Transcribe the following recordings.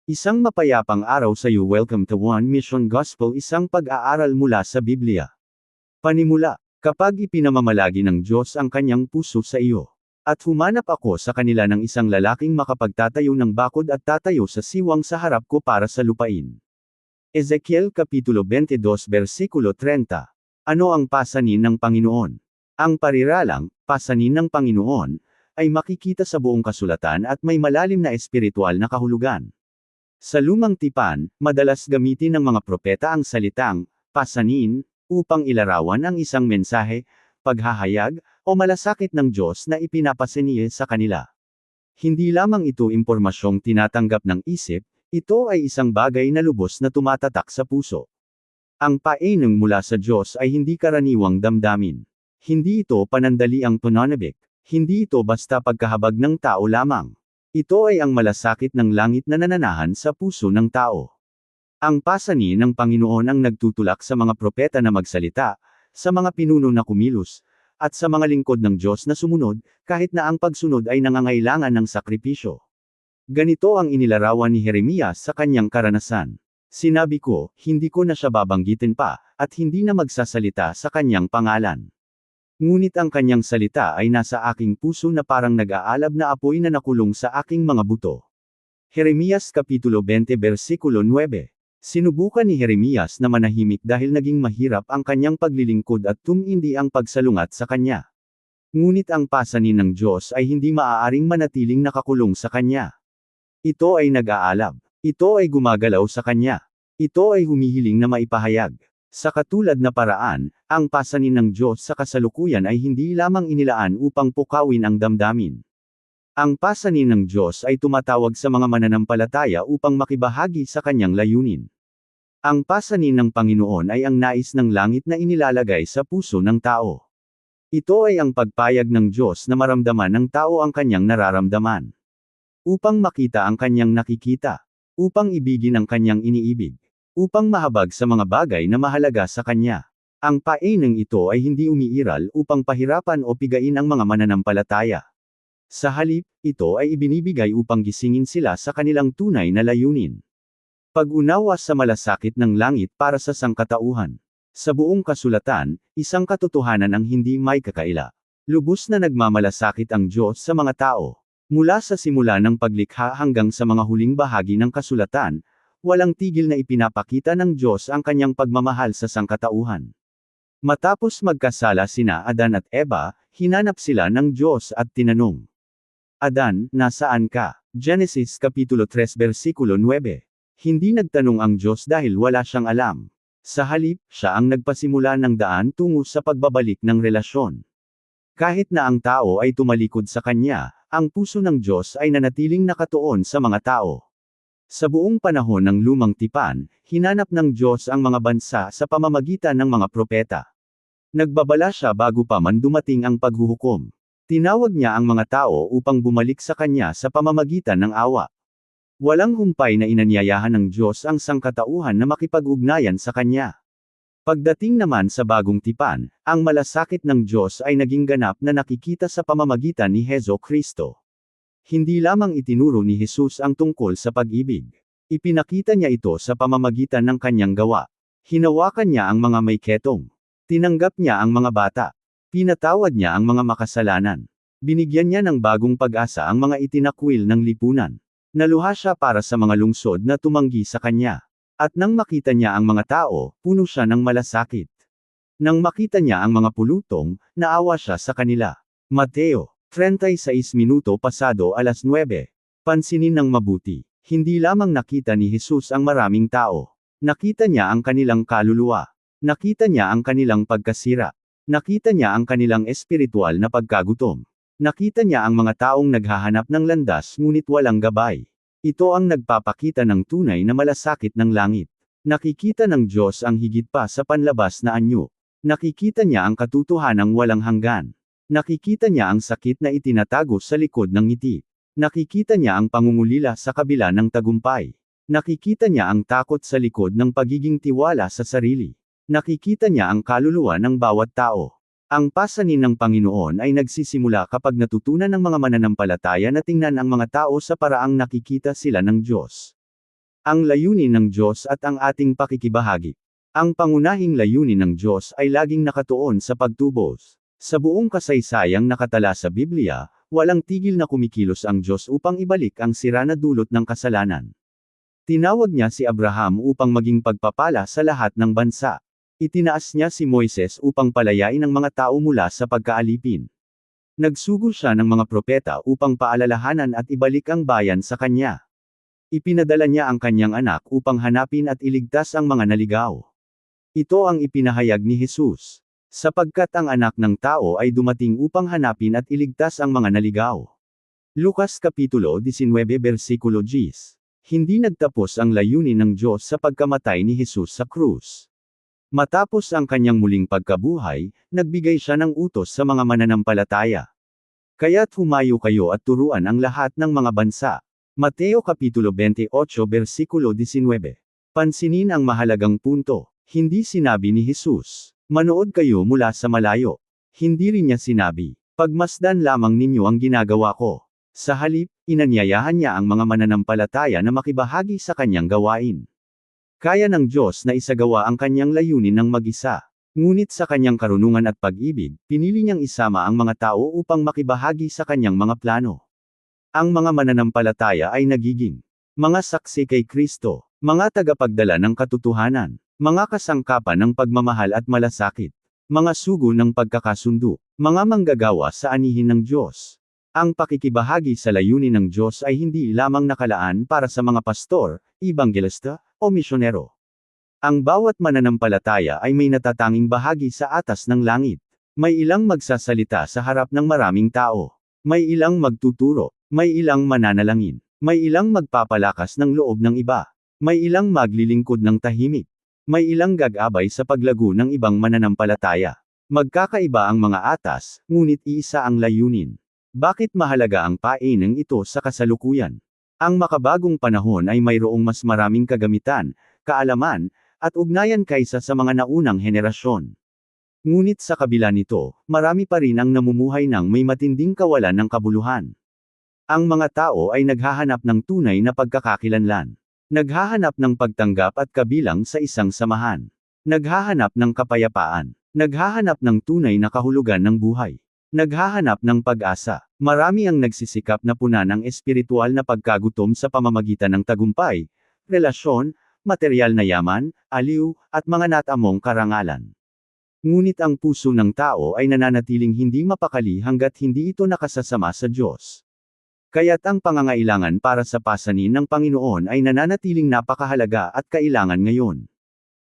Isang mapayapang araw sa iyo. Welcome to One Mission Gospel, isang pag-aaral mula sa Biblia. Panimula, kapag ipinamamalagi ng Diyos ang kanyang puso sa iyo. At humanap ako sa kanila ng isang lalaking makapagtatayo ng bakod at tatayo sa siwang sa harap ko para sa lupain. Ezekiel Kapitulo 22 Versikulo 30. Ano ang pasanin ng Panginoon? Ang pariralang, pasanin ng Panginoon, ay makikita sa buong kasulatan at may malalim na espiritual na kahulugan. Sa lumang tipan, madalas gamitin ng mga propeta ang salitang, pasanin, upang ilarawan ang isang mensahe, paghahayag, o malasakit ng Diyos na ipinapasaniya sa kanila. Hindi lamang ito impormasyong tinatanggap ng isip, ito ay isang bagay na lubos na tumatatak sa puso. Ang paeneng mula sa Diyos ay hindi karaniwang damdamin. Hindi ito panandaliang pananabik. Hindi ito basta pagkahabag ng tao lamang. Ito ay ang malasakit ng langit na nananahan sa puso ng tao. Ang pasanin ng Panginoon ang nagtutulak sa mga propeta na magsalita, sa mga pinuno na kumilos, at sa mga lingkod ng Diyos na sumunod, kahit na ang pagsunod ay nangangailangan ng sakripisyo. Ganito ang inilarawan ni Jeremias sa kanyang karanasan. Sinabi ko, hindi ko na siya babanggitin pa, at hindi na magsasalita sa kanyang pangalan. Ngunit ang kanyang salita ay nasa aking puso na parang nag-aalab na apoy na nakulong sa aking mga buto. Jeremias Kapitulo 20 Versikulo 9. Sinubukan ni Jeremias na manahimik dahil naging mahirap ang kanyang paglilingkod at tumindi ang pagsalungat sa kanya. Ngunit ang pasanin ng Diyos ay hindi maaaring manatiling nakakulong sa kanya. Ito ay nag-aalab. Ito ay gumagalaw sa kanya. Ito ay humihiling na maipahayag. Sa katulad na paraan, ang pasanin ng Diyos sa kasalukuyan ay hindi lamang inilaan upang pukawin ang damdamin. Ang pasanin ng Diyos ay tumatawag sa mga mananampalataya upang makibahagi sa kanyang layunin. Ang pasanin ng Panginoon ay ang nais ng langit na inilalagay sa puso ng tao. Ito ay ang pagpayag ng Diyos na maramdaman ng tao ang kanyang nararamdaman. Upang makita ang kanyang nakikita. Upang ibigin ang kanyang iniibig. Upang mahabag sa mga bagay na mahalaga sa kanya. Ang paeneng ito ay hindi umiiral upang pahirapan o pigain ang mga mananampalataya. Sa halip, ito ay ibinibigay upang gisingin sila sa kanilang tunay na layunin. Pag-unawa sa malasakit ng langit para sa sangkatauhan. Sa buong kasulatan, isang katotohanan ang hindi may kakaila. Lubos na nagmamalasakit ang Diyos sa mga tao. Mula sa simula ng paglikha hanggang sa mga huling bahagi ng kasulatan, walang tigil na ipinapakita ng Diyos ang kanyang pagmamahal sa sangkatauhan. Matapos magkasala sina Adan at Eva, hinanap sila ng Diyos at tinanong, Adan, nasaan ka? Genesis Kapitulo 3 Versikulo 9. Hindi nagtanong ang Diyos dahil wala siyang alam. Sa halip, siya ang nagpasimula ng daan tungo sa pagbabalik ng relasyon. Kahit na ang tao ay tumalikod sa kanya, ang puso ng Diyos ay nanatiling nakatuon sa mga tao. Sa buong panahon ng lumang tipan, hinanap ng Diyos ang mga bansa sa pamamagitan ng mga propeta. Nagbabala siya bago pa man dumating ang paghuhukom. Tinawag niya ang mga tao upang bumalik sa kanya sa pamamagitan ng awa. Walang humpay na inanyayahan ng Diyos ang sangkatauhan na makipag-ugnayan sa kanya. Pagdating naman sa bagong tipan, ang malasakit ng Diyos ay naging ganap na nakikita sa pamamagitan ni Hesus Kristo. Hindi lamang itinuro ni Jesus ang tungkol sa pag-ibig. Ipinakita niya ito sa pamamagitan ng kanyang gawa. Hinawakan niya ang mga may ketong. Tinanggap niya ang mga bata. Pinatawad niya ang mga makasalanan. Binigyan niya ng bagong pag-asa ang mga itinakwil ng lipunan. Naluha siya para sa mga lungsod na tumanggi sa kanya. At nang makita niya ang mga tao, puno siya ng malasakit. Nang makita niya ang mga pulutong, naawa siya sa kanila. Mateo 36 minuto pasado alas 9. Pansinin ng mabuti. Hindi lamang nakita ni Jesus ang maraming tao. Nakita niya ang kanilang kaluluwa. Nakita niya ang kanilang pagkasira. Nakita niya ang kanilang espiritual na pagkagutom. Nakita niya ang mga taong naghahanap ng landas ngunit walang gabay. Ito ang nagpapakita ng tunay na malasakit ng langit. Nakikita ng Diyos ang higit pa sa panlabas na anyo. Nakikita niya ang katotohanang walang hanggan. Nakikita niya ang sakit na itinatago sa likod ng ngiti. Nakikita niya ang pangungulila sa kabila ng tagumpay. Nakikita niya ang takot sa likod ng pagiging tiwala sa sarili. Nakikita niya ang kaluluwa ng bawat tao. Ang pasanin ng Panginoon ay nagsisimula kapag natutunan ng mga mananampalataya na tingnan ang mga tao sa paraang nakikita sila ng Diyos. Ang layunin ng Diyos at ang ating pakikibahagi. Ang pangunahing layunin ng Diyos ay laging nakatuon sa pagtubos. Sa buong kasaysayang nakatala sa Biblia, walang tigil na kumikilos ang Diyos upang ibalik ang sira na dulot ng kasalanan. Tinawag niya si Abraham upang maging pagpapala sa lahat ng bansa. Itinaas niya si Moises upang palayain ang mga tao mula sa pagkaalipin. Nagsugo siya ng mga propeta upang paalalahanan at ibalik ang bayan sa kanya. Ipinadala niya ang kanyang anak upang hanapin at iligtas ang mga naligaw. Ito ang ipinahayag ni Jesus. Sapagkat ang anak ng tao ay dumating upang hanapin at iligtas ang mga naligaw. Lucas Kapitulo 19 versikulo 10. Hindi nagtapos ang layunin ng Diyos sa pagkamatay ni Jesus sa krus. Matapos ang kanyang muling pagkabuhay, nagbigay siya ng utos sa mga mananampalataya. Kaya't humayo kayo at turuan ang lahat ng mga bansa. Mateo Kapitulo 28 versikulo 19. Pansinin ang mahalagang punto. Hindi sinabi ni Jesus, "Manood kayo mula sa malayo." Hindi rin niya sinabi, "Pagmasdan lamang ninyo ang ginagawa ko." Sa halip, inanyayahan niya ang mga mananampalataya na makibahagi sa kanyang gawain. Kaya ng Diyos na isagawa ang kanyang layunin ng mag-isa. Ngunit sa kanyang karunungan at pag-ibig, pinili niyang isama ang mga tao upang makibahagi sa kanyang mga plano. Ang mga mananampalataya ay nagiging mga saksi kay Kristo, mga tagapagdala ng katotohanan, mga kasangkapan ng pagmamahal at malasakit, mga sugo ng pagkakasundo, mga manggagawa sa anihin ng Diyos. Ang pakikibahagi sa layunin ng Diyos ay hindi lamang nakalaan para sa mga pastor, ebanghelista, o misyonero. Ang bawat mananampalataya ay may natatanging bahagi sa atas ng langit. May ilang magsasalita sa harap ng maraming tao. May ilang magtuturo. May ilang mananalangin. May ilang magpapalakas ng loob ng iba. May ilang maglilingkod ng tahimik. May ilang gagabay sa paglago ng ibang mananampalataya. Magkakaiba ang mga atas, ngunit iisa ang layunin. Bakit mahalaga ang paineng ito sa kasalukuyan? Ang makabagong panahon ay mayroong mas maraming kagamitan, kaalaman, at ugnayan kaysa sa mga naunang henerasyon. Ngunit sa kabila nito, marami pa rin ang namumuhay ng may matinding kawalan ng kabuluhan. Ang mga tao ay naghahanap ng tunay na pagkakakilanlan. Naghahanap ng pagtanggap at kabilang sa isang samahan. Naghahanap ng kapayapaan. Naghahanap ng tunay na kahulugan ng buhay. Naghahanap ng pag-asa. Marami ang nagsisikap na punan ang espiritual na pagkagutom sa pamamagitan ng tagumpay, relasyon, material na yaman, aliw, at mga natamong karangalan. Ngunit ang puso ng tao ay nananatiling hindi mapakali hanggat hindi ito nakasasama sa Diyos. Kaya't ang pangangailangan para sa pasanin ng Panginoon ay nananatiling napakahalaga at kailangan ngayon.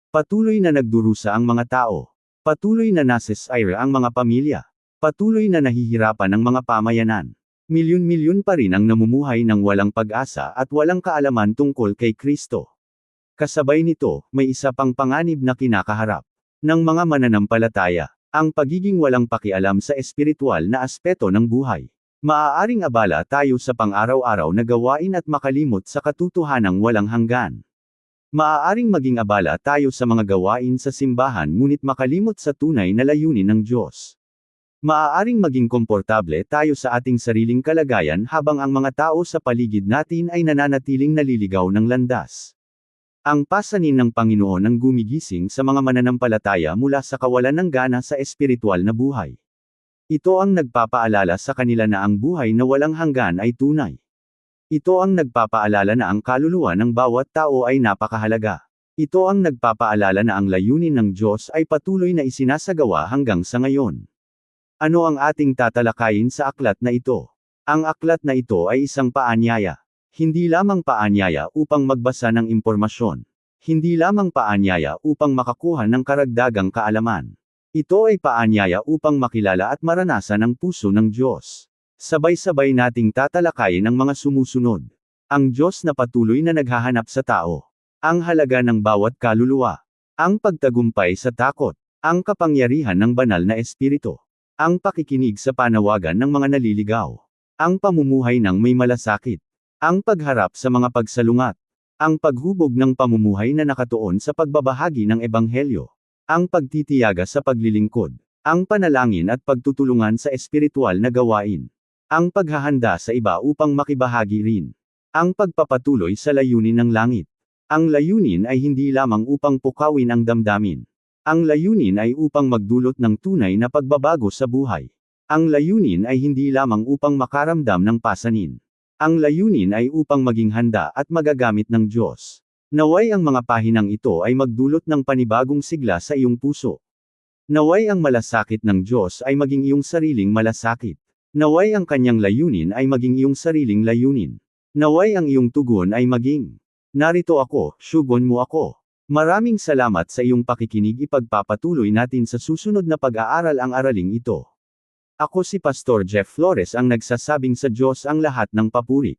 Patuloy na nagdurusa ang mga tao. Patuloy na nasesire ang mga pamilya. Patuloy na nahihirapan ang mga pamayanan. Milyon-milyon pa rin ang namumuhay ng walang pag-asa at walang kaalaman tungkol kay Kristo. Kasabay nito, may isa pang panganib na kinakaharap ng mga mananampalataya, ang pagiging walang pakialam sa espiritual na aspeto ng buhay. Maaaring abala tayo sa pang-araw-araw na gawain at makalimot sa katotohanang walang hanggan. Maaaring maging abala tayo sa mga gawain sa simbahan ngunit makalimot sa tunay na layunin ng Diyos. Maaaring maging komportable tayo sa ating sariling kalagayan habang ang mga tao sa paligid natin ay nananatiling naliligaw ng landas. Ang pasanin ng Panginoon ang gumigising sa mga mananampalataya mula sa kawalan ng gana sa espiritual na buhay. Ito ang nagpapaalala sa kanila na ang buhay na walang hanggan ay tunay. Ito ang nagpapaalala na ang kaluluwa ng bawat tao ay napakahalaga. Ito ang nagpapaalala na ang layunin ng Diyos ay patuloy na isinasagawa hanggang sa ngayon. Ano ang ating tatalakayin sa aklat na ito? Ang aklat na ito ay isang paanyaya. Hindi lamang paanyaya upang magbasa ng impormasyon. Hindi lamang paanyaya upang makakuha ng karagdagang kaalaman. Ito ay paanyaya upang makilala at maranasan ang puso ng Diyos. Sabay-sabay nating tatalakayin ang mga sumusunod. Ang Diyos na patuloy na naghahanap sa tao. Ang halaga ng bawat kaluluwa. Ang pagtagumpay sa takot. Ang kapangyarihan ng banal na espiritu. Ang pakikinig sa panawagan ng mga naliligaw. Ang pamumuhay ng may malasakit. Ang pagharap sa mga pagsalungat. Ang paghubog ng pamumuhay na nakatuon sa pagbabahagi ng ebanghelyo. Ang pagtitiyaga sa paglilingkod. Ang panalangin at pagtutulungan sa espiritual na gawain. Ang paghahanda sa iba upang makibahagi rin. Ang pagpapatuloy sa layunin ng langit. Ang layunin ay hindi lamang upang pukawin ang damdamin. Ang layunin ay upang magdulot ng tunay na pagbabago sa buhay. Ang layunin ay hindi lamang upang makaramdam ng pasanin. Ang layunin ay upang maging handa at magagamit ng Diyos. Naway ang mga pahinang ito ay magdulot ng panibagong sigla sa iyong puso. Naway ang malasakit ng Diyos ay maging iyong sariling malasakit. Naway ang kanyang layunin ay maging iyong sariling layunin. Naway ang iyong tugon ay maging, narito ako, syugon mo ako. Maraming salamat sa iyong pakikinig. Ipagpapatuloy natin sa susunod na pag-aaral ang araling ito. Ako si Pastor Jeff Flores ang nagsasabing sa Diyos ang lahat ng papuri.